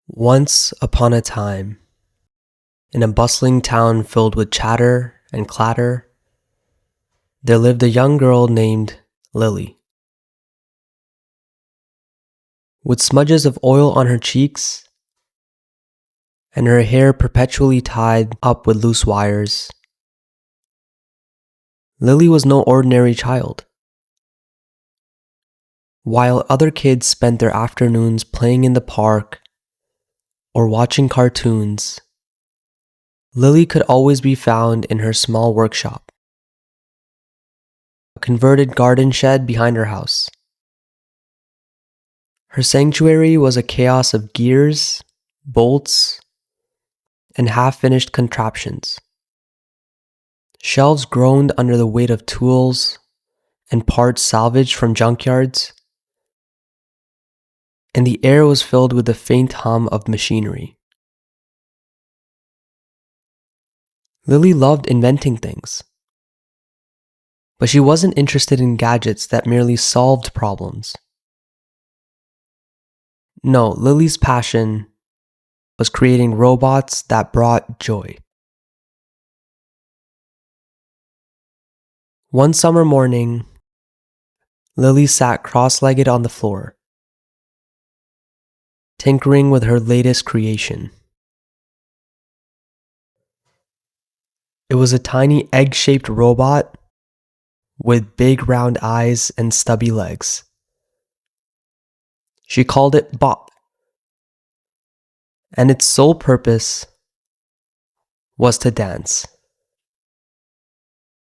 Once upon a time, in a bustling town filled with chatter and clatter, there lived a young girl named Lily. With smudges of oil on her cheeks and her hair perpetually tied up with loose wires, Lily was no ordinary child. While other kids spent their afternoons playing in the park or watching cartoons, Lily could always be found in her small workshop, a converted garden shed behind her house. Her sanctuary was a chaos of gears, bolts, and half-finished contraptions. Shelves groaned under the weight of tools and parts salvaged from junkyards, and the air was filled with the faint hum of machinery. Lily loved inventing things, but she wasn't interested in gadgets that merely solved problems. No, Lily's passion was creating robots that brought joy. One summer morning, Lily sat cross-legged on the floor, tinkering with her latest creation. It was a tiny egg-shaped robot with big round eyes and stubby legs. She called it Bop, and its sole purpose was to dance.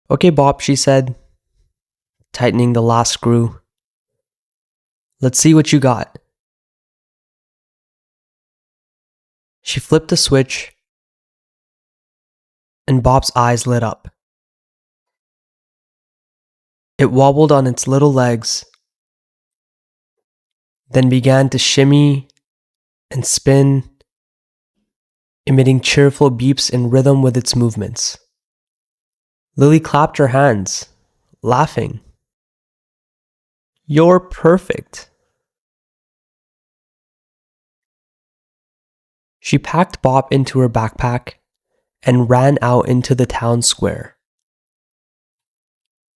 "Okay, Bop," she said, tightening the last screw. "Let's see what you got." She flipped the switch, and Bop's eyes lit up. It wobbled on its little legs, then began to shimmy and spin, emitting cheerful beeps in rhythm with its movements. Lily clapped her hands, laughing. "You're perfect." She packed Bop into her backpack and ran out into the town square,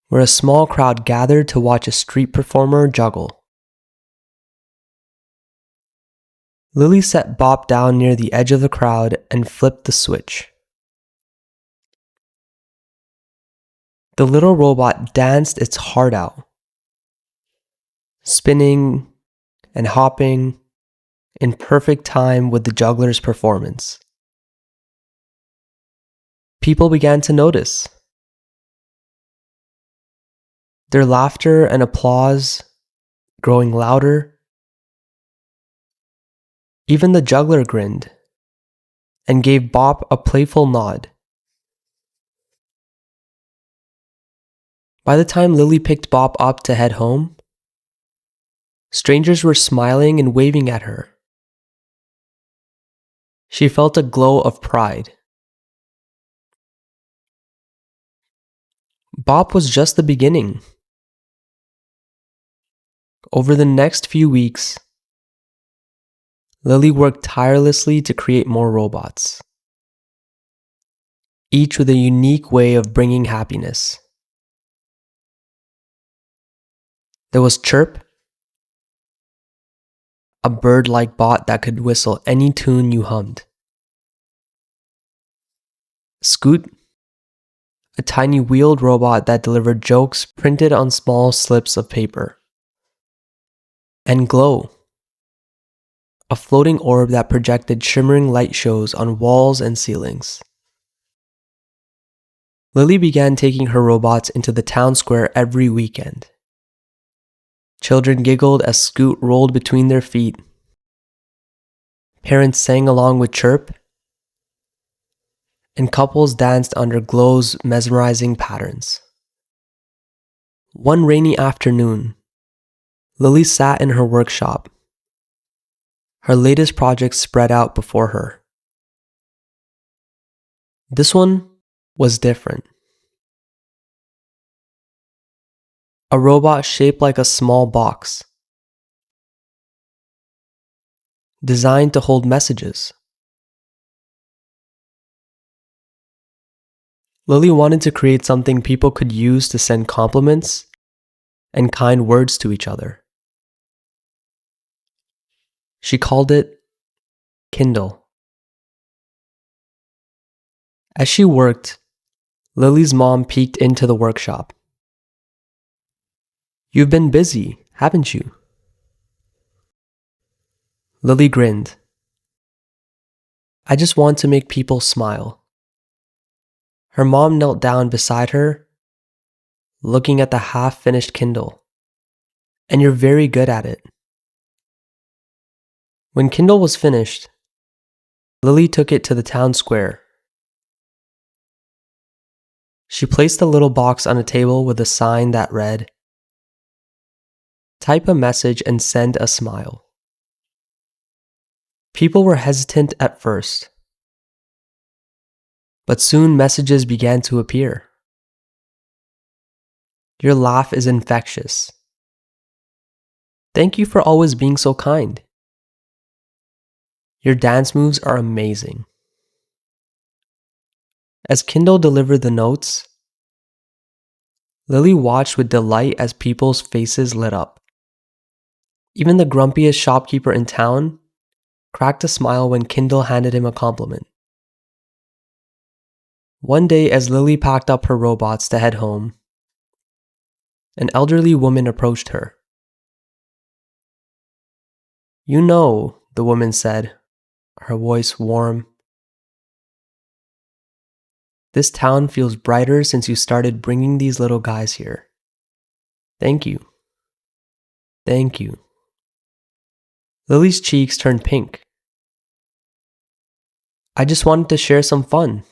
where a small crowd gathered to watch a street performer juggle. Lily set Bop down near the edge of the crowd and flipped the switch. The little robot danced its heart out, spinning and hopping in perfect time with the juggler's performance. People began to notice. Their laughter and applause growing louder. Even the juggler grinned and gave Bop a playful nod. By the time Lily picked Bop up to head home, strangers were smiling and waving at her. She felt a glow of pride. Bop was just the beginning. Over the next few weeks, Lily worked tirelessly to create more robots, each with a unique way of bringing happiness. There was Chirp, a bird-like bot that could whistle any tune you hummed. Scoot, a tiny wheeled robot that delivered jokes printed on small slips of paper. And Glow, a floating orb that projected shimmering light shows on walls and ceilings. Lily began taking her robots into the town square every weekend. Children giggled as Scoot rolled between their feet. Parents sang along with Chirp, and couples danced under Glow's mesmerizing patterns. One rainy afternoon, Lily sat in her workshop, her latest project spread out before her. This one was different. A robot shaped like a small box. designed to hold messages. Lily wanted to create something people could use to send compliments and kind words to each other. She called it Kindle. As she worked, Lily's mom peeked into the workshop. "You've been busy, haven't you?" Lily grinned. "I just want to make people smile." Her mom knelt down beside her, looking at the half-finished Kindle. "And you're very good at it." When Kindle was finished, Lily took it to the town square. She placed the little box on a table with a sign that read, "Type a message and send a smile." People were hesitant at first, but soon messages began to appear. "Your laugh is infectious." "Thank you for always being so kind." "Your dance moves are amazing." As Kindle delivered the notes, Lily watched with delight as people's faces lit up. Even the grumpiest shopkeeper in town cracked a smile when Kindle handed him a compliment. One day, as Lily packed up her robots to head home, an elderly woman approached her. "You know," the woman said, her voice warm, "this town feels brighter since you started bringing these little guys here. Thank you. Thank you." Lily's cheeks turned pink. "I just wanted to share some fun."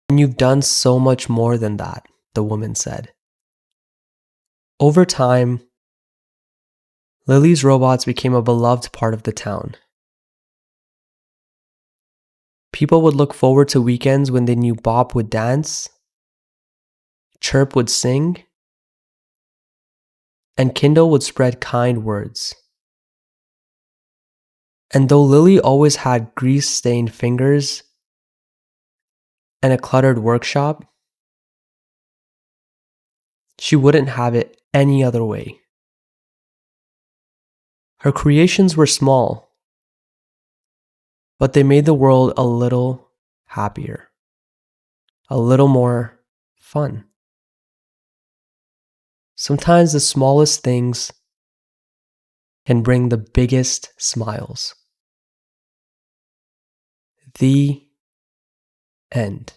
"And you've done so much more than that," the woman said. Over time, Lily's robots became a beloved part of the town. People would look forward to weekends when they knew Bob would dance, Chirp would sing, and Kindle would spread kind words. And though Lily always had grease-stained fingers and a cluttered workshop, she wouldn't have it any other way. Her creations were small, but they made the world a little happier, a little more fun. Sometimes the smallest things can bring the biggest smiles. The end.